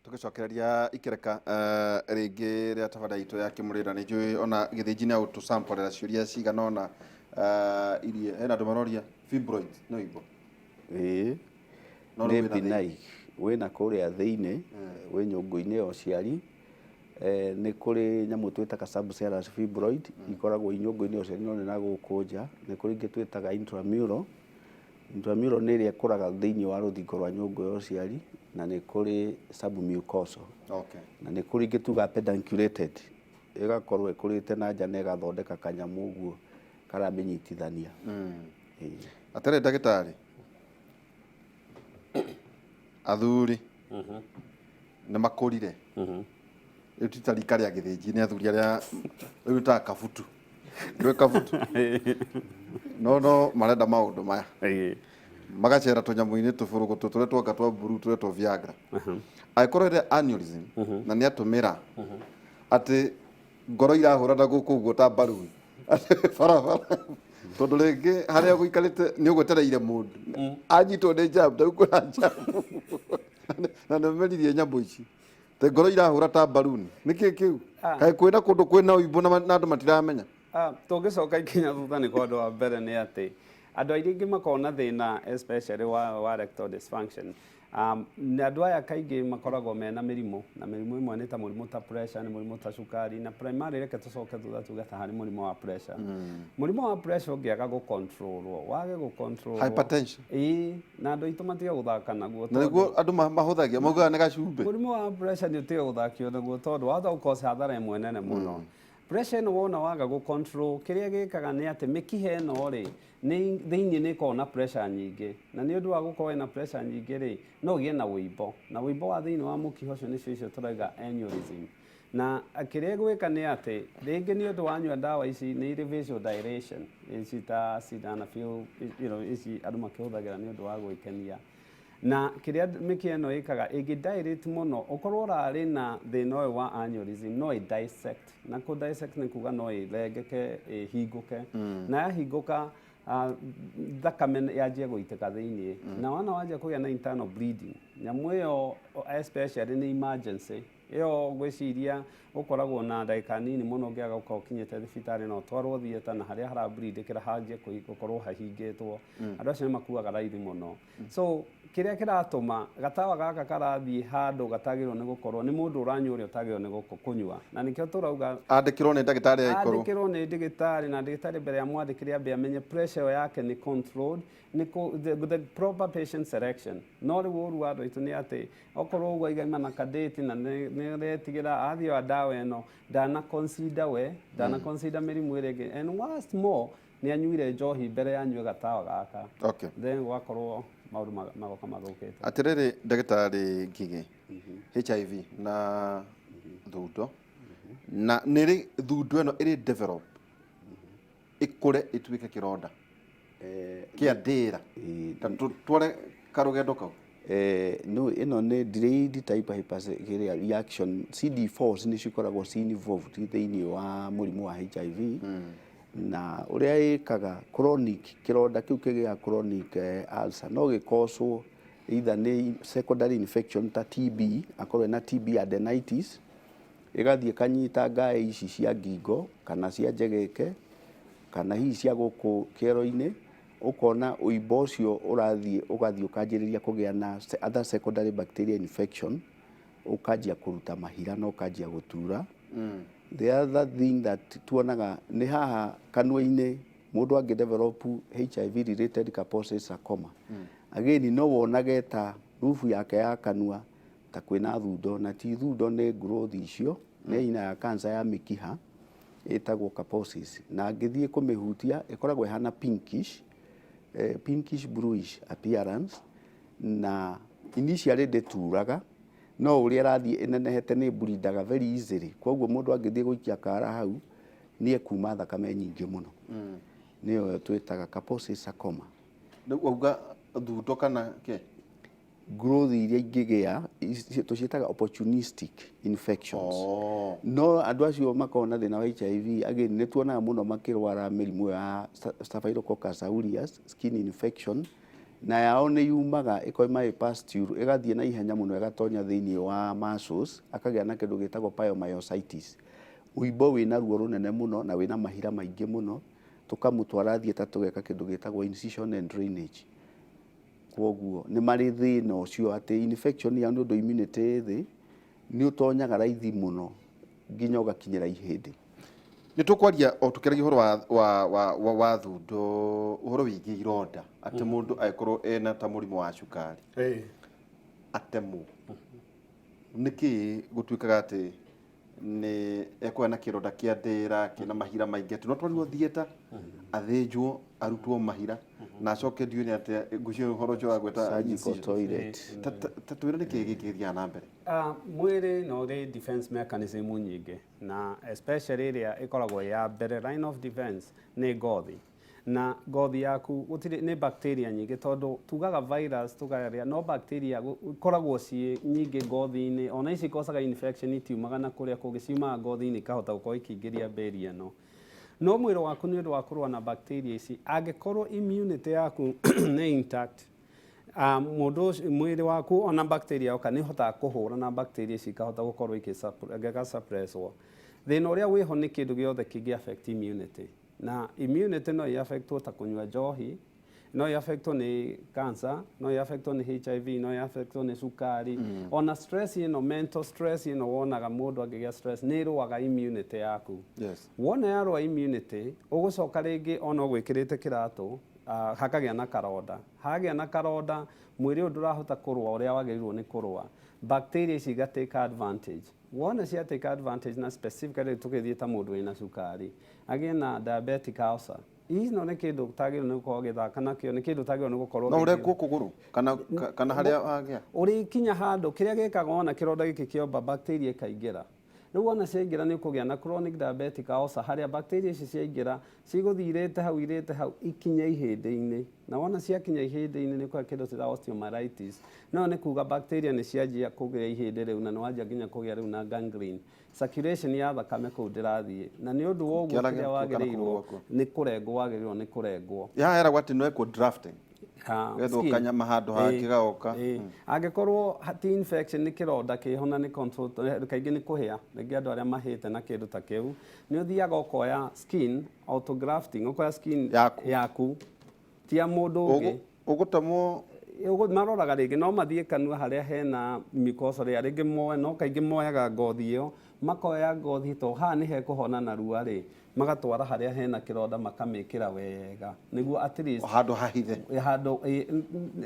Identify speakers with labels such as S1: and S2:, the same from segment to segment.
S1: tugicokereria ikereka ringi ria tabada itu ya kimurira ni njui ona githinji ni auto sample ciuria cigana ona irie hena andu maroria fibroid no ibo
S2: nĩ benign wĩna kũrĩa thĩinĩ wĩ nyũngũ-inĩ ya ũciari nĩ kũrĩ nyamũ twĩtaga subserous fibroid ikoragwo nyũngũ-inĩ ya ũciari no nĩ na gũkũ nja nĩ kũrĩ ingĩ twĩtaga intramural nĩ ĩrĩa ĩkũraga thĩinĩ wa rũthingo rwa nyũngũ ya ũciari na nĩ kũrĩ submucosal na nĩ kũrĩ ingĩ tuga pedunculated ĩgakorwo ĩkũrĩte na nja na ĩgathondeka kanyamũ ũguo karamĩnyitithania.
S1: Atĩrĩ ndagĩtarĩ athuri nĩ makũrire rĩu ti ta rika rĩa gĩthĩnji nĩ athuri arĩa rĩu ta kabutu ndwĩ kabutu no marenda maũndũ maya magacera tũnyamũ-inĩ tũbũrũgũtũ tũrĩa twonga twa mburu tũretwo Viagra angĩkorwo ĩrĩ aneurysm na nĩ atũmĩra atĩ ngoro irahũra na gũkũ ũguo ta mbaruni barabara tondũ rĩngĩ harĩa gũikarĩte nĩ ũgwetereire mũndũ anyitwo nĩ jamu ta kwĩna jamu na nĩ meririe nyamũ ici te ngoro irahũra ta mbaruni nĩkĩ kĩu kaĩ kwĩna kũndũ kwĩna ũimbo na andũ matiramenya.
S3: Tũngĩcoka ikinya thutha nĩ kwa ũndũ wa mbere nĩ atĩ andũ aingĩ ingĩ makoragwo na thĩna especially wa erectile dysfunction na andũ aya kaingĩ makoragwo mena mĩrimũ na mĩrimũ ĩmwe nĩ ta mũrimũ ta pressure nĩ mũrimũ ta cukari na primary reke tũcoke thutha tuge ta harĩ mũrimũ wa pressure. Mũrimũ wa pressure ũngĩaga gũcontrolwo wage gũcontrolwo
S1: hypertension
S3: na andũ aitũ matige gũthaka naguo
S1: na nĩguo andũ mahũthagia maugaga nĩ gacumbĩ.
S3: Mũrimũ wa pressure nĩ ũtige gũthakio naguo tondũ wahota gũkosa hathara ĩmwe nene mũno. Pressure ĩno wona waga gũcontrol kĩrĩa gĩkaga nĩ atĩ mĩkiha ĩno rĩ thĩinĩ nĩ ĩkoragwo na pressure nyingĩ na nĩ ũndũ wa gũkorwo na pressure nyingĩ rĩ no ũgĩe na wũimbo na wũimbo wa thĩinĩ wa mũkiha ũcio nĩcio icio tũrauga aneurysm na kĩrĩa gwĩka nĩ atĩ rĩngĩ nĩ ũndũ wanyua ndawa ici nĩ irĩ vasodilation ici ta sildenafil ici andũ makĩhũthagĩra nĩ ũndũ wa gwĩkenia na kĩrĩa mĩkiha ĩno ĩkaga ĩngĩ-dilate mũno ũkorwo ũrarĩ na thĩna ũyũ wa aneurysm no ĩ-dissect na kũ-dissect nĩ kuga no ĩrengeke ĩhingũke na yahingũka thakame yanjie gũitĩka thĩinĩ na wana wanjia kũgĩa na internal bleeding nyamũ ĩyo especially nĩ emergency ĩyo gwĩciria ũkoragwo na ndagĩka nini mũno ũngĩaga gũkorwo ũkinyĩte thibitarĩ no ũtwarwo theatre na harĩa harableedĩkĩra hanjie gũkorwo hahingĩtwo andũ acio nĩ makuaga raithi mũno. So kĩrĩa kĩratũma gatawa gaka karathiĩ handũ gatagĩrĩirwo nĩ gũkorwo nĩ mũndũ ũranyua ũrĩa ũtagĩrĩirwo nĩ kũnyua na nĩkĩo tũrauga
S1: andĩkĩrwo nĩ ndagĩtarĩ aikũrũ
S3: andĩkĩrwo nĩ ndagĩtarĩ na ndagĩtarĩ mbere ya mwandĩkĩre ambe amenye pressure yake nĩ controlled the proper patient selection no rĩu ũru wa andũ aitũ nĩ atĩ okorwo ũguo aigaima na kadate na nĩ retigĩra athiĩ wa ndawa ĩno ndana consider mĩrimũ ĩrĩa ĩngĩ and worst more nĩ anyuire njohi mbere ya anyue gatawa gaka then gwakorwo maũndũ magoka mathũkĩte.
S1: Atĩrĩrĩ ndagĩtarĩ Ngigĩ HIV na thundo na nĩrĩ thundo ĩno ĩrĩ develop ĩkũre ĩtuĩke kĩronda kĩa ndĩra tware karũgendo kau
S2: no ĩno nĩ delayed type reaction CD4 nĩ cikoragwo involved thĩinĩ wa mũrimũ wa HIV na ũrĩa ĩkaga chronic kĩronda kĩu kĩgĩa chronic ulcer no gĩkoswo either nĩ secondary infection ta TB akorwo na TB adenitis ĩgathiĩ kanyita ngaĩ ici cia ngingo kana cia njegeke kana hihi cia gũkũ kĩero-inĩ ũkona ũimbo ũcio ũgathiĩ ũkanjĩrĩria kũgĩa na other secondary bacterial infection ũkanjia kũruta mahira na ũkanjia gũtura. The other thing that tuonaga nĩ haha kanua-inĩ mũndũ angĩ develop HIV related Kaposi sarcoma again no wonage ta rufu yake ya kanua ta kwĩna thundo na ti thundo nĩ growth icio nĩ ina ya cancer ya mĩkiha ĩtagwo Kaposi na angĩthiĩ kũmĩhutia ĩkoragwo ĩhana pinkish bluish appearance na initially ndĩturaga no ũrĩa rathiĩ ĩnenehete nĩ bleedaga very easily kwoguo mũndũ angĩthiĩ gũikia kara hau nĩ ekuma thakame nyingĩ mũno nĩyo twĩtaga Kaposi sarcoma.
S1: Nĩ wauga thundo kana kĩ
S2: growth iria ingĩgĩa tũciĩtaga opportunistic infections no andũ acio makoragwo na thĩna wa HIV again nĩ tuonaga mũno makĩrwara mĩrimũ ya Staphylococcus aureus skin infection na yao nĩ yumaga ĩkoima pustule ĩgathiĩ na ihenya mũno ĩgatonya thĩinĩ wa muscles akagĩa na kĩndũ gĩtagwo pyomyositis, ũimbo wĩna ruo rũnene mũno na wĩna mahira maingĩ mũno, tũkamũtwara thieta tũgeka kĩndũ gĩtagwo incision and drainage. Kwoguo nĩ marĩ thĩna ũcio atĩ infection ya nĩ ũndũ immunity thĩ nĩ ũtonyaga raithi mũno nginya ũgakinyĩra ihĩndĩ.
S1: Nĩ tũkwaria o tũkĩragia ũhoro wa thundo, ũhoro wĩgiĩ ironda atĩ mũndũ angĩkorwo ena ta mũrimũ wa cukari atemwo, nĩkĩ gũtuĩkaga atĩ nĩ ekũgĩa na kĩronda kĩa ndĩra kĩna mahira maingĩ atĩ no twarirwo thieta athĩnjwo arutwo mahira na acoke ndiũĩ nĩ atĩ ngũcio ũhoro ũcio wa gwĩta
S2: surgical toilet.
S1: ta twĩra nĩkĩ gĩkĩthiaga na mbere?
S3: Mwĩrĩ no rĩ defense mechanism nyingĩ, na especially ĩrĩa ĩkoragwo ya mbere line of defense nĩ ngothi, na ngothi yaku gũtirĩ nĩ bacteria nyingĩ, tondũ tugaga virus tugaria no bacteria ikoragwo ciĩ nyingĩ ngothi-inĩ, ona ici ikosaga infection itiumaga na kũrĩa kũngĩ ciumaga ngothi-inĩ ikahota gũkorwo ikĩingĩria barrier ĩno. No mwĩrĩ waku nĩ ũndũ wa kũrũa na bacteria ici, angĩkorwo immunity yaku nĩ intact, mwĩrĩ waku ona bacteria yoka nĩ hotaga kũhũra na bacteria ici ikahota gũkorwo igĩsuppresswo. Thĩna ũrĩa wĩho nĩ kĩndũ gĩothe kĩngĩ affect immunity, na immunity no i-affectwo ta kũnyua njohi, no i-affectwo nĩ cancer, no i-affectwo nĩ HIV, no i-affectwo nĩ cukari, ona stress ĩno, mental stress ĩno wonaga mũndũ angĩgĩa stress nĩ ĩrũaga immunity yaku. Wona yarũa immunity, ũgũcoka rĩngĩ ona ũgwĩkĩrĩte kĩratũ hakagĩa na karonda, hagĩa na karonda, mwĩrĩ ũyũ ndũrahota kũrũa ũrĩa wagĩrĩirwo nĩ kũrũa, bacteria ici iga take advantage. Wona cia take advantage na specifically tũgĩthiĩ ta mũndũ wĩna cukari agĩe na diabetic ulcer, ino nĩ kĩndũ ũtagĩrĩirwo nĩ gũkorwo ũgĩthaka nakĩo, nĩ kĩndũ ũtagĩrĩirwo nĩ gũkorwo
S1: no ũrekwo kũgũrũ kana harĩa hagĩa
S3: ũrĩkinya handũ kĩrĩa gĩkaga ona kĩronda gĩkĩ kĩomba bacteria ikaingĩra. Rĩu wona ciaingĩra nĩ ũkũgĩa na chronic diabetic ulcer harĩa bacteria ici ciaingĩra cigũthiĩ irĩte hau ikinya ihĩndĩ-inĩ, na wona ciakinya ihĩndĩ-inĩ nĩ kwa kĩndũ ta osteomyelitis, no nĩ kuga bacteria nĩ cianjia kũgĩa ihĩndĩ rĩu na nĩ wanjia nginya kũgĩa rĩu na gangrene, circulation ya thakame kũu ndĩrathiĩ, na nĩ ũndũ wa ũguo kĩrĩa wagĩrĩirwo nĩ kũrengwo, wagĩrĩirwo nĩ kũrengwo.
S1: Yeragwo atĩ no ekwo drafting wethwo kanyama handũ hangĩ gagoka.
S3: Angĩkorwo ti infection nĩ kĩronda kĩho na nĩ control, kaingĩ nĩ kũhĩa, rĩngĩ andũ arĩa mahĩte na kĩndũ ta kĩu, nĩ ũthiaga ũkoya skin autografting, ũkoya skin yaku ti ya mũndũ ũngĩ
S1: ũgũtemwo.
S3: Maroraga rĩngĩ no mathiĩ kanua harĩa hena mucosa rĩa rĩngĩ moe, no kaingĩ moyaga ngothi ĩyo, makoya ngothi to haha nĩ hekũhona na rua rĩ, magatwara harĩa hena kĩronda makamĩkĩra wega nĩguo at least
S1: handũ hahithe,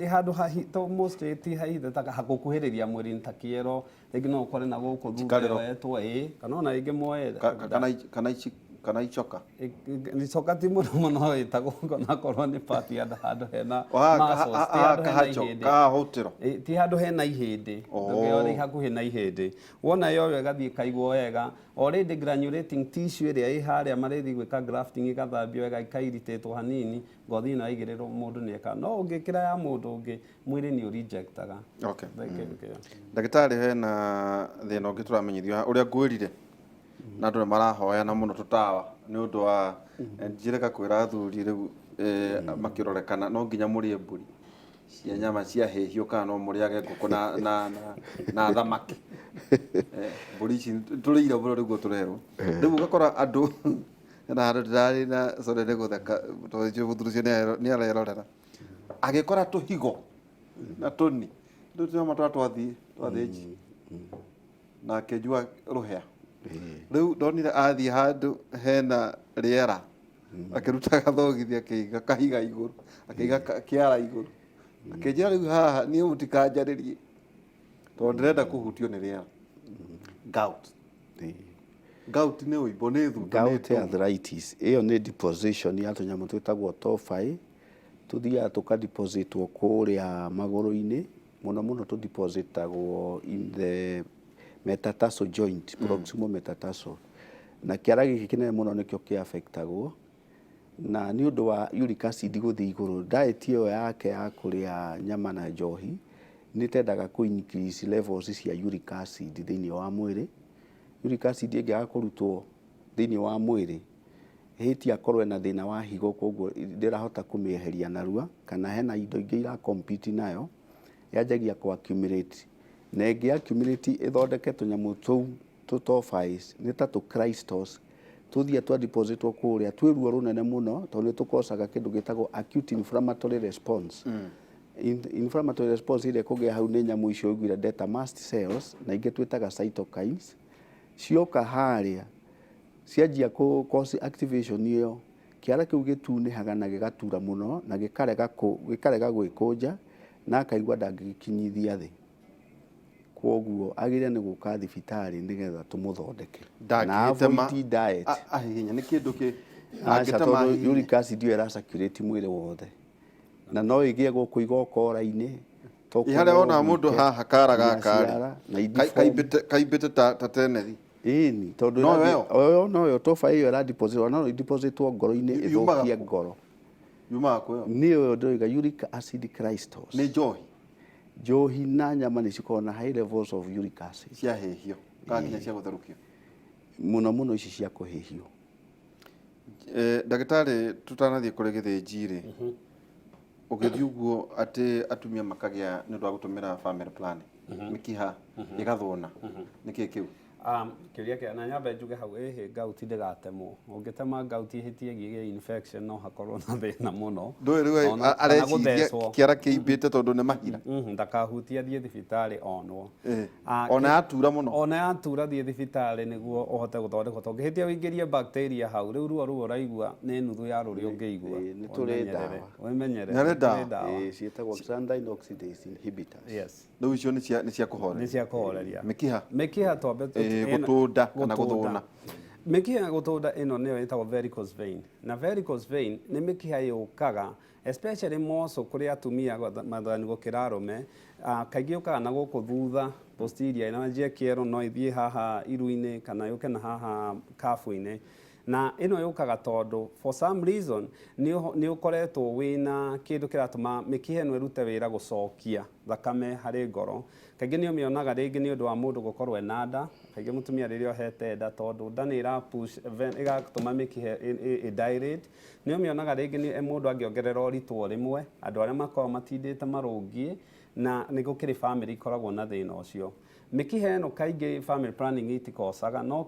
S3: handũ hahithe mostly ti hahithe ta hakukuhĩrĩria mwĩrĩ ta kĩero, rĩngĩ no ũkore na gũkũ thutha wetwo kana ona rĩngĩ moe
S1: kana icoka
S3: icoka ti mũno mũno ĩtagwo onakorwo nĩ part ya handũ hena
S1: kahũtĩro,
S3: ti handũ hena ihĩndĩ, ndũngĩona hakuhĩ na ihĩndĩ. Wona yoyo ĩgathiĩ ĩkaigwo wega, already granulating tissue ĩrĩa ĩ harĩa marĩthiĩ gwĩka grafting ĩgathambio wega ĩkairitĩtwo hanini, ngothi ĩno yaigĩrĩrwo mũndũ nĩ eka. No ũngĩkĩra ya mũndũ ũngĩ mwĩrĩ nĩ ũrejectaga.
S1: Ndagĩtarĩ, hena thĩna ũngĩ tũramenyithio ũrĩa ngwĩrire na andũ nĩ marahoyana mũno tũtawa nĩ ũndũ wa njĩrĩka kwĩra athuri rĩu makĩrorekana no nginya mũrĩe mbũri cia nyama cia hĩhio kana no mũrĩage ngũkũ na thamaki. Mbũri ici tũrĩire mũno nĩguo tũrerwo. Rĩu ũgakora andũ na handũ ndĩrarĩ na sorry nĩ gũtheka tondũ mũthuri ũcio nĩ arerorera agĩkora tũhigo na tũni rĩu tũnyama twathiĩ twathĩnji na akĩnjua rũhĩa. Rĩu ndonire athiĩ handũ hena rĩera akĩruta gathogithia akĩiga kahiga igũrũ akĩiga kĩara igũrũ akĩnjĩra rĩu haha niĩ mũtikanjarĩrie tondũ ndĩrenda kũhutio nĩ rĩera. Gout nĩ ũimbo, nĩ thundo,
S2: gout arthritis ĩyo nĩ deposition ya tũnyamũ twĩtagwo tophi, tũthiaga tũkadepositwo kũrĩa magũrũ-inĩ, mũno mũno tũdepositagwo in the metatarsal joint, proximal metatarsal, na kĩara gĩkĩ kĩnene mũno nĩkĩo kĩ-affectagwo, na nĩ ũndũ wa uric acid gũthiĩ igũrũ. Diet ĩyo yake ya kũrĩa nyama na njohi nĩ tendaga kũ-increase levels cia uric acid thĩinĩ wa mwĩrĩ. Uric acid ĩngĩaga kũrutwo thĩinĩ wa mwĩrĩ, hĩti akorwo na thĩna wa higo, koguo ndĩrahota kũmĩeheria narua, kana hena indo ingĩ ira compete nayo, yanjagia ku accumulate, na ĩngĩ accumulate ĩthondeke tũnyamũ tũu tũtophies nĩ ta crystals tũthia twa depositwo kũrĩa twĩ ruo rũnene mũno, tondũ nĩ tũkocaga kĩndũ gĩtagwo acute inflammatory response. Inflammatory response ile kũgĩa hau nĩ nyamũ icio ũguire beta mast cells na ingĩ twĩtaga cytokines, cioka harĩa cianjia ku cause activation ĩyo, kĩara kĩu gĩtunĩhaga na gĩgatura mũno na gĩkarega gwĩkũnja na akaigua ndangĩkinyithia thĩ. Kwoguo agĩrĩire nĩ gũka thibitarĩ nĩgetha tũmũthondeke na avoid diet.
S1: Ahihinya nĩ kĩndũ kĩ
S2: angĩtema uric acid ĩyo ĩracirculate mwĩrĩ wothe, na no ĩgĩe gũkũ igokora-inĩ
S1: harĩa wona mũndũ haha kara gaka kaimbĩte ta tenethi.
S2: Ĩni tondũ no toba ĩyo ĩradepositwo, no ĩdepositwo ngoro-inĩ ĩthũkie ngoro.
S1: Yumaga kwĩyo
S2: nĩyo ndoiga uric acid crystals.
S1: Nĩ njohi?
S2: Njohi na nyama nĩ cikoragwo na high levels of uric acid.
S1: Ciahĩhio kana nginya cia gũtherũkio?
S2: Mũno ici cia kũhĩhio.
S1: Ndagĩtarĩ, tũtanathiĩ kũrĩ gĩthĩnji-rĩ, ũgĩthiĩ ũguo atĩ atumia makagĩa nĩ ũndũ wa gũtũmĩra family planning, mĩkiha ĩgathũna, nĩkĩ kĩu?
S3: Kĩũria kĩa na nyambe njuge hau gout ndĩgatemwo. Ũngĩtema gout ihĩtie gĩgĩe infection no hakorwo na thĩna mũno.
S1: Ndũĩ rĩu areciria kĩara kĩimbĩte tondũ nĩ mahira.
S3: Ndakahutie thiĩ thibitarĩ onwo.
S1: Ona yatura mũno?
S3: Ona yatura thiĩ thibitarĩ nĩguo ũhote gũthondekwo. Tũngĩhĩtia ũingĩrie bacteria hau, rĩu ruo rũu ũraigua nĩ nuthu ya rũrĩa ũngĩigua.
S2: Nĩ tũrĩ ndawa.
S3: Wĩmenyere.
S1: Nĩ ndawa.
S2: Ciĩtagwo xanthine oxidase inhibitors.
S3: Yes.
S1: Rĩu icio nĩ cia kũhoreria.
S3: Nĩ cia kũhoreria.
S1: Mĩkiha
S3: twambe
S1: gũtũnda kana gũthũna.
S3: Mĩkiha gũtũnda ĩno nĩyo ĩtagwo varicose vein. Na varicose vein nĩ mĩkiha yũkaga especially moco kũrĩ atumia mathani gũkĩra arũme, kaingĩ yũkaga na gũkũ thutha posterior, na njia kĩero no ithiĩ haha iru-inĩ kana yũke na haha kabu-inĩ. Na ĩno yũkaga tondũ for some reason nĩ ũkoretwo wĩna kĩndũ kĩratũma mĩkiha ĩno ĩrute wĩra gũcokia thakame harĩ ngoro. Kaingĩ nĩ ũmĩonaga rĩngĩ nĩ ũndũ wa mũndũ gũkorwo ena nda, kaingĩ mũtumia rĩrĩa ohete nda tondũ nda nĩ ĩra push ĩgatũma mĩkiha dilate. Nĩ ũmĩonaga rĩngĩ mũndũ angĩongerera ũritũ o rĩmwe, andũ arĩa makoragwo matindĩte marũngiĩ, na nĩ gũkĩrĩ family ikoragwo na thĩna ũcio. Mĩkiha ĩno kaingĩ family planning itikocaga, no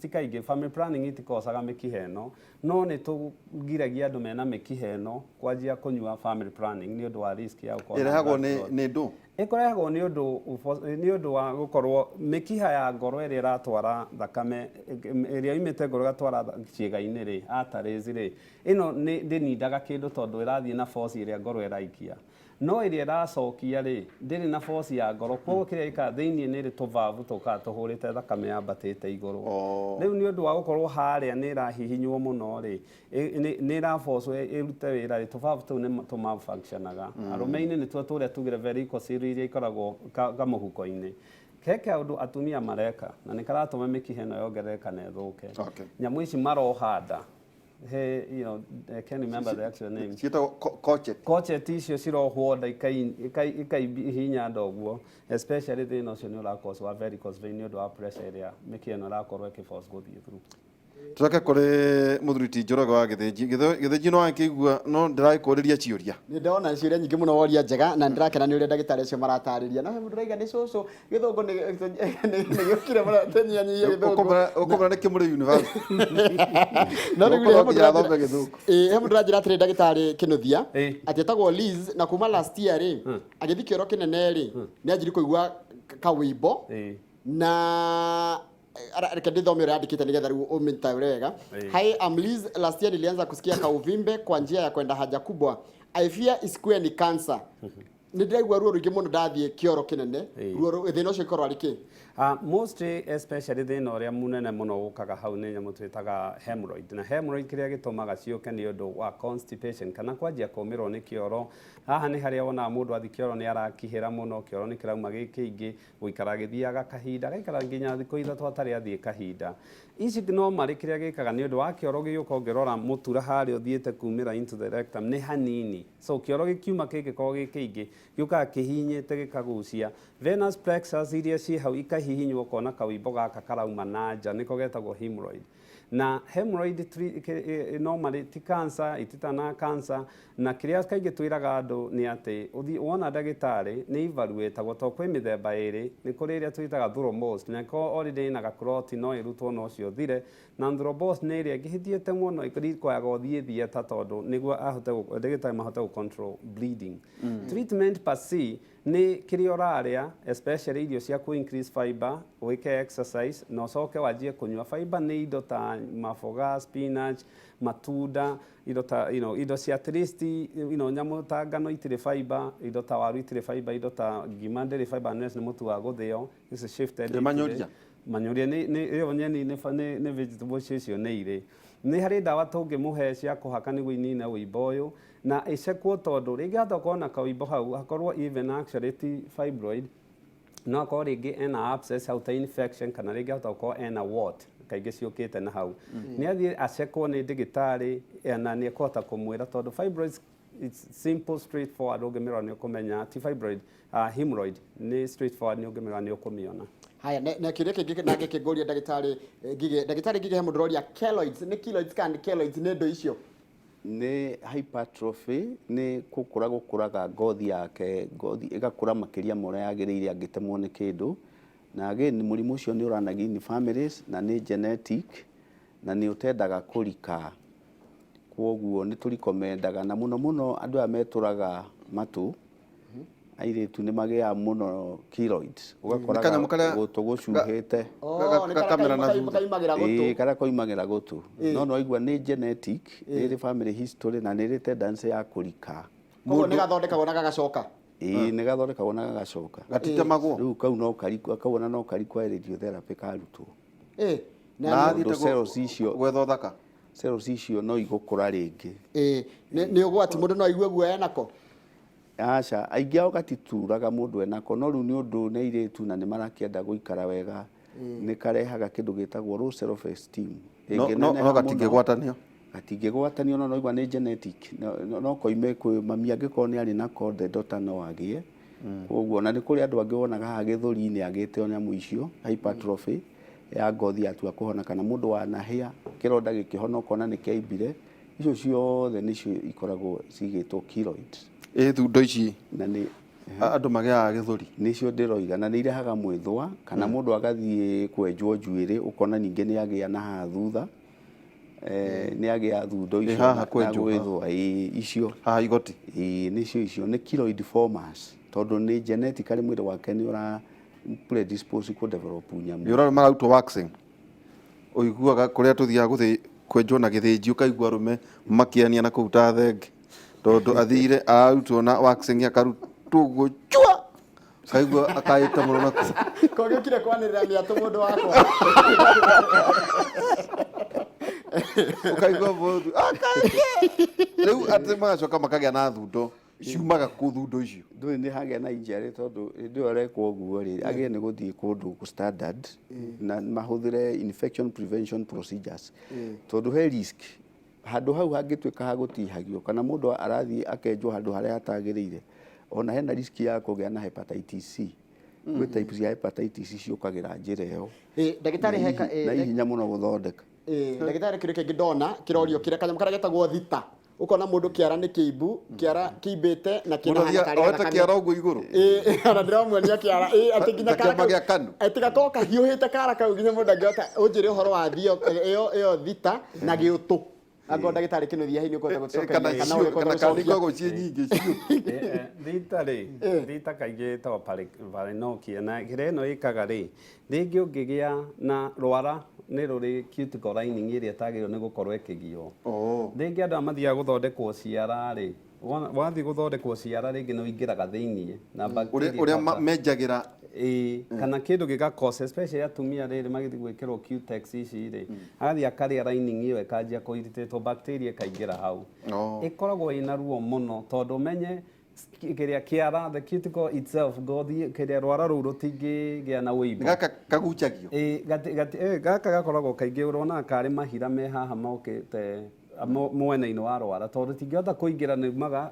S3: ti kaingĩ family planning itikocaga mĩkiha ĩno, no nĩ tũgiragia andũ mena mĩkiha ĩno kwanjia kũnyua family planning nĩ ũndũ wa risk ya gũkorwo
S1: ĩrehagwo nĩ ndũ.
S3: Ĩkoragwo nĩ ũndũ wa gũkorwo mĩkiha ya ngoro ĩrĩa ĩratwara thakame ĩrĩa imĩte ngoro ĩgatwara ciĩga-inĩ rĩ, arteries rĩ, ĩno ndĩnindaga kĩndũ tondũ ĩrathiĩ na force ĩrĩa ngoro ĩraikia. No ĩrĩa ĩracokia rĩ, ndĩrĩ na force ya ngoro, koguo kĩrĩa gĩkaga thĩinĩ nĩ tũvavu tũkaga tũhũrĩte thakame yambatĩte igũrũ. Rĩu nĩ ũndũ wa gũkorwo harĩa nĩ ĩrahihinywo mũno rĩ, nĩ ĩraforce ĩrute wĩra rĩ, tũvavu tũu nĩ tũmalfunctionaga. Arũme-inĩ nĩtuo tũrĩa tugire varicocele iria ikoragwo kamũhuko-inĩ. Keke ũndũ atumia mareka na nĩ karatũma mĩkiha ĩno yongerereka na ĩthũke. Nyamũ ici marohanda. Hey, you know, I can't remember the actual name. Crochet icio cirohwo nda ikaihinya ndoguo, especially thĩna ũcio nĩ ũrakosa wa varicose vein nĩ ũndũ wa pressure ĩrĩa mĩkiha ĩno ĩrakorwo ĩkĩforce gũthiĩ through.
S1: Tucoke kũrĩ mũthuriti Njoroge wa gĩthĩnji no akĩigua no ndĩrakũrĩria ciũria.
S4: Nĩ ndona ciũria nyingĩ mũno woria njega na ndĩrakena nĩ ũrĩa ndagĩtarĩ acio maratarĩria. No mũndũ raiga nĩ cũcũ gĩthũngũ nĩ gĩũkire mũno tenyanyia gĩthũngũ.
S1: Ũkũmera nĩ kĩmũrĩ university.
S4: No nĩ gĩthũngũ. He mũndũ aranjĩra atĩrĩ ndagĩtarĩ Kĩnuthia atĩ etagwo Liz na kuma last year rĩ agĩthiĩ kĩoro kĩnene rĩ nĩ anjiri kũigua kawĩimbo na reke ndithome ũrĩa andĩkĩte nĩgetha rĩu ũmĩnyita wega. Hi, I'm Liz. Last year nilianza kusikia kauvimbe kwa njia ya kwenda haja kubwa. I fear isikuwe ni cancer. Nĩ ndĩraigua ruo rũingĩ mũno ndathiĩ kĩoro kĩnene. Ruo thĩna ũcio ikorwo arĩ kĩ?
S3: Mostly especially thĩna ũrĩa mũnene mũno ũkaga hau nĩ nyamũ twĩtaga hemorrhoid. Na hemorrhoid kĩrĩa gĩtũmaga ciũke nĩ ũndũ wa constipation kana kwanjia kũũmĩrwo nĩ kĩoro. Haha nĩ harĩa wonaga mũndũ athiĩ kĩoro nĩ arakihĩra mũno, kĩoro nĩ kĩrauma gĩ kĩingĩ, gũikara agĩthiaga kahinda, agaikara nginya thikũ ithatũ atarĩ athiĩ kahinda. Ici normally kĩrĩa gĩkaga nĩ ũndũ wa kĩoro gĩgĩũka ũngĩrora mũtura harĩa ũthiĩte kumĩra into the rectum nĩ hanini. So kĩoro gĩkiuma gĩgĩkorwo gĩ kĩingĩ gĩũkaga kĩhihinyĩte gĩkagucia venous plexus iria ciĩ hau ikahihinywo ũkona kawĩimbo gaka karauma na nja nĩko getagwo hemorrhoid. na hemorrhoid normally ti cancer ititana cancer na kiria kaingĩ twĩraga andũ nĩ atĩ ũthi wona ndagĩtarĩ nĩ evaluate to kwĩ mĩthemba ĩrĩ nĩ kũrĩ ĩrĩa twĩtaga thrombose na ko already na clot no ĩrutwo no cio thire na thrombose nĩ ĩrĩa ĩngĩhĩthiĩte mũno ĩkwaga gũthiĩ thieta tondũ nĩguo ahote ndagĩtarĩ mahote gũ control bleeding treatment per se nĩ kĩrĩa ũrarĩa especially irio cia ku increase fiber wĩke exercise na ũcoke wanjie kũnyua fiber nĩ indo ta maboga spinach matunda indo ta indo cia at least nyamũ ta ngano itirĩ fiber indo ta waru itirĩ fiber indo ta ngima ndĩrĩ fiber nĩ mũtu wa gũthĩo this is shifted manyũria ĩyo nyeni nĩ vegetables icio nĩ irĩ nĩ harĩ ndawa tũngĩmũhe cia kũhaka nĩguo inine ũimbo ũyũ na ĩcekwo tondũ rĩngĩ hatakorwo na kaũimbo hau hakorwo even actually ti fibroid no akorwo rĩngĩ ena abscess hau ta infection kana rĩngĩ hatakorwo ena wart kaingĩ ciũkĩte na hau nĩ athiĩ acekwo nĩ ndagĩtarĩ na nĩ ekũhota kũmwĩra tondũ fibroids it's simple straightforward ũngĩmĩrora nĩ ũkũmenya ti fibroid hemorrhoid nĩ straightforward nĩ ũngĩmĩrora nĩ ũkũmĩona.
S4: Haya na kĩrĩa kĩngĩ na ngĩkĩngũria ndagĩtarĩ ngige he mũndũroria keloids nĩ keloids kana keloids nĩ ndo icio
S2: nĩ hypertrophy nĩ gũkũraga ngothi yake ngothi ĩgakũra makĩria mora yagĩrĩire angĩtemwo nĩ kĩndũ na again mũrimũ ũcio nĩ ũranagio in families na nĩ genetic na nĩ ũtendaga kũrika kwoguo nĩ tũrikomendaga na mũno andũ aya metũraga matũ airĩtu nĩ magĩaga mũno keloids ũgakora gũtũ gũcuhĩte karĩa koimagĩra gũtũ no waigua nĩ genetic nĩ family history na nĩ tendency ya kũrika
S4: koguo nĩ gathondekagwo na gagacoka
S2: nĩ gathondekagwo na gagacoka
S1: gatitemagwo
S2: rĩu kau no karikwa kauna no karikwa radiotherapy karutwo
S1: na cells icio gwetha thaka
S2: cells icio no igũkũra rĩngĩ
S4: nĩ ũgwati mũndũ no aigue guoya nako
S2: aca aingĩ ao gatituraga mũndũ enako no rĩu nĩ ũndũ nĩ airĩtu na nĩ marakĩenda gũikara wega nĩ karehaga kĩndũ gĩtagwo low self esteem
S1: no
S2: gatingĩgwatanio no igua nĩ genetic no koime kwĩ mami angĩkorwo nĩ arĩ nako ndota no agĩe koguo na nĩ kũrĩ andũ angĩ wonaga haha gĩthũri-inĩ agĩte nyamũ icio hypertrophy ya ngothi yatua kũhona kana mũndũ wanahĩa kĩronda gĩkĩhona ũkona nĩ kĩaimbire icio ciothe nĩcio ikoragwo cigĩtwo keloids
S1: thundo ici
S2: na nĩ
S1: andũ magĩaga gĩthũri
S2: nĩcio ndĩroiga na nĩ irehaga mwĩthũa kana mũndũ agathiĩ kwenjwo njuĩrĩ ũkona ningĩ nĩ agĩa na haha thutha nĩ agĩa thundo icio na gwĩthũa icio
S1: haha igoti
S2: nĩcio icio nĩ keloid formers tondũ nĩ genetically mwĩrĩ wake nĩ ũra predispose ku develop nyamũ
S1: nĩ ũrarĩ mararutwo waxing ũiguaga kũrĩa tũthiaga kwenjwo na gĩthĩnji ũkaigua arũme makĩania na kũruta thenge tondũ athire ararutwo na waxing akarutwo ũguo chua kaigua akaĩte mũno nako
S4: kogĩokire kwanĩrĩra nĩ atũ mũndũ wakwa
S1: ũkaigua mũndũ rĩu atĩ magacoka makagĩa na thundo ciumaga kũ thundo icio
S2: ndũĩ nĩ hagĩa na injury tondũ hĩndĩ ĩyo arekwo ũguo rĩ agĩe nĩ gũthiĩ kũndũ standard na mahũthĩre infection prevention procedures tondũ he risk handũ hau hangĩtuĩka hagũtihagio kana mũndũ arathiĩ akenjwo handũ harĩa hatagĩrĩire ona hena risk ya kũgĩa na hepatitis C gwĩ types ya hepatitis ciũkagĩra njĩra ĩyo
S4: ndagĩtarĩ heka
S2: na hinya mũno gũthondeka
S4: ndagĩtarĩ kĩrĩa kĩngĩ ndona kĩrorio kĩrĩa kanyamũ karĩa getagwo thita ukona mũndũ kĩara nĩ kĩimbu kĩara kĩimbĩte na kĩna hana karĩa
S1: oete kĩara ũguo igũrũ
S4: ona ndĩramuonia kĩara atĩ nginya atĩ gakorwo kahiũhĩte kara kau nginya mũndũ angĩhota ũnjĩre ũhoro wa ĩyo thita na gĩũtũ angĩkorwo ndagĩtarĩ kĩnũthia hĩ nĩ ũkũhota gũcokeria
S1: kana kandigagwo ciĩ nyingĩ
S3: thita kaingĩ to paranoia na kĩrĩa ĩno ĩkaga rĩ rĩngĩ ũngĩgĩa na rwara nĩ rũrĩ cuticle lining ĩrĩa ĩtagĩrĩirwo nĩ gũkorwo ĩkĩgio rĩngĩ andũ mathiaga gũthondekwo ciara rĩ wathiĩ gũthondekwo ciara rĩngĩ nĩ ũingĩraga thĩiniĩ na bacteria
S1: ũrĩa menjagĩra
S3: kana kĩndũ gĩgakose especially atumia rĩrĩ magĩthiĩ gwĩkĩrwo cutex ici rĩ agathiĩ akarĩa lining ĩyo ĩkanjia kũiritato bacteria ĩkaingĩra hau ĩkoragwo ĩna ruo mũno tondũ ũmenye kĩrĩa kĩara the cuticle itself ngothi kĩrĩa rwara rũu rũtingĩgĩa na wĩimbo
S1: gaka kaguchagio
S3: gaka gakoragwo kaingĩ ũrona karĩ mahira me haha mokĩte mwena-inĩ wa rwara tondũ tingĩhota kũingĩra niumaga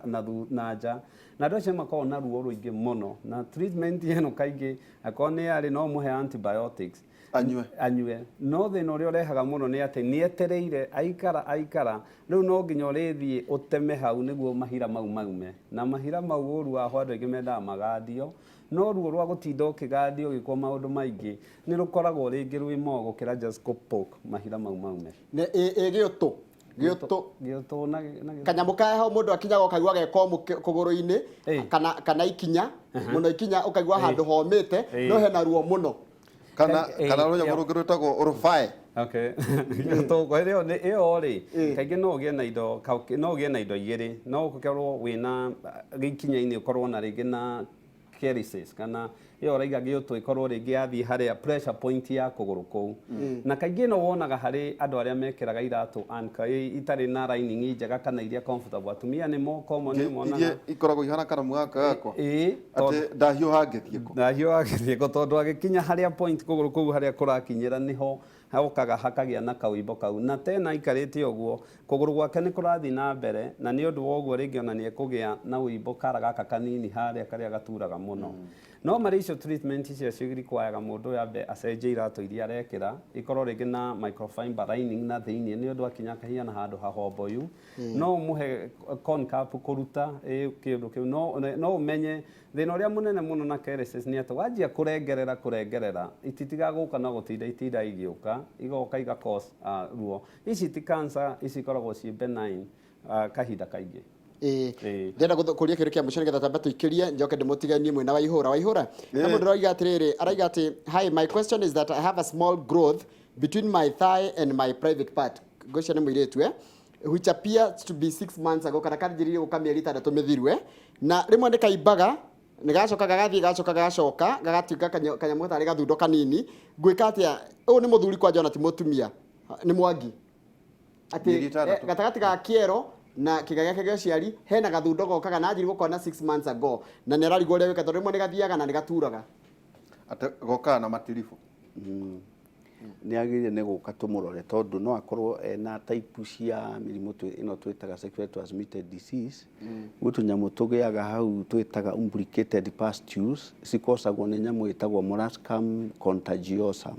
S3: na nja na andũ acio makoragwo na ruo rũingĩ mũno na treatment ĩno kaingĩ akorwo nĩ yarĩ no mũhe antibiotics anyue no thina uria urehaga muno ni ati ni etereire aikara riu no nginya urithie uteme hau niguo mahira mau maume na mahira mau uru aho andu aingi mendaga magadio no ruo rwa gutinda ukigadio gikwo maundu maingi ni rukoragwo ringi rwi mo gukira just go poke mahira mau maume
S4: ne gioto
S3: na
S4: kanyamu kae ho mundu akinyaga ukaigua gekomu kuguru-ini kana ikinya muno ikinya ukaigua handu homite no hena ruo muno
S1: kana runyamu rungi rwitagwo urubae
S3: to kwere ne ri kaingi no ugie na indo igiri no ukorwo wina gikinya-ini ukorwo na ringi na varices kana iyo raiga gioto ikorwo ringi yathii haria pressure point ya kuguru kou na kaingi no wonaga hari andu aria mekiraga iratu anka itari na lining njega kana iria comfortable atumia ni mo common monaga
S1: ikoragwo ihana karamu gaka gakwa ati ndahiũhangĩthie ko tondu agikinya haria point kuguru kou haria kurakinyira niho haukaga hakagia na kawimbo kau na tena ikarite uguo kuguru gwake ni kurathi na mbere na ni undu wa uguo ringi ona ni ekugia na wimbo kara gaka kanini haria karia gaturaga muno no maricio treatment icio cigirikwayaga mundu yambe acenje iratu iria arekira ikorwo ringi na microfiber lining na thiini ni undu akinya kahia na handu hahomboyu no muhe concap kuruta kindu kiu no umenye thina uria munene muno na varices ni ati wanjia kurengerera ititigaguka no gutinda igiuka igoka iga cause ruo ici ti cancer ici ikoragwo ci benign kahinda kaingi
S4: ndenda kuria kiru kia mucio nigetha tamba tuikirie njoke ndimutiganie mwina Waihura na mundu roiga atiriri araiga ati hi my question is that I have a small growth between my thigh and my private part gocia ni muiretu which appears to be 6 months ago kana kanjiririe guka mieri 6 mithiru na rimwe ni kaimbaga nigacoka gagacoka gagatuika kanyamu tari gathundo kanini ngwika atia uyu ni muthuri kwa Jonathan mutumia ni Mwangi ati gatagati ga kiero na kigaga gake gya ciari hena gathundo gokaga na njiri gukona 6 months ago na ni ararigo ria wika tondu rimwe ni gathiaga na ni gaturaga
S1: ate gokaga na matirifu
S2: ni agire ne guka tumurore tondu no akorwo na type cia mirimu ino twitaga sexually transmitted disease gutu nyamu tugiaga hau twitaga umbilicated pustules cikosagwo ni nyamu itagwo molluscum contagiosum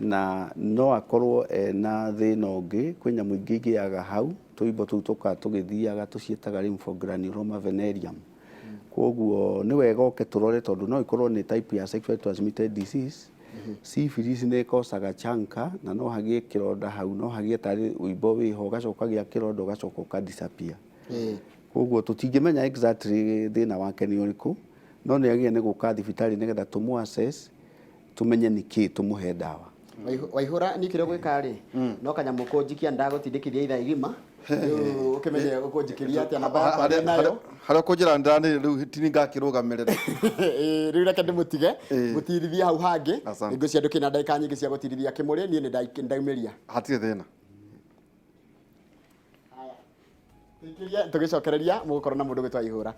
S2: na no akorwo na thina ungi kwi nyamu ingi igiaga hau tuimbo tu tuka tugithiaga tucietaga lymphogranuloma venereum koguo ni wega oke turore tondu no ikorwo ni type ya sexually transmitted disease syphilis ne kosaga chanka na no hagie kironda hau no hagie tari uimbo wiho gacoka gia kironda gacoka ka disappear koguo tutingimenya exactly thina wake ni uriku no ni agie ne guka thibitari nigetha tumu assess tumenye niki tumuhe dawa
S4: Waihura ni kire gwika ri no kanyamu kunjikia ndagutindikithia itha igima ukimenye ukunjikiria atia na baba nayo
S1: haria kunjira ndani riu tini ngakirugamirira
S4: riu reke ndimutige gutirithia hau hangi ningo cia nduki na ndaika nyingi cia gutirithia kimuri ni ndaumiria
S1: hatie thina
S4: haya tugicokereria mugukorwo na mundu gwitwa Waihura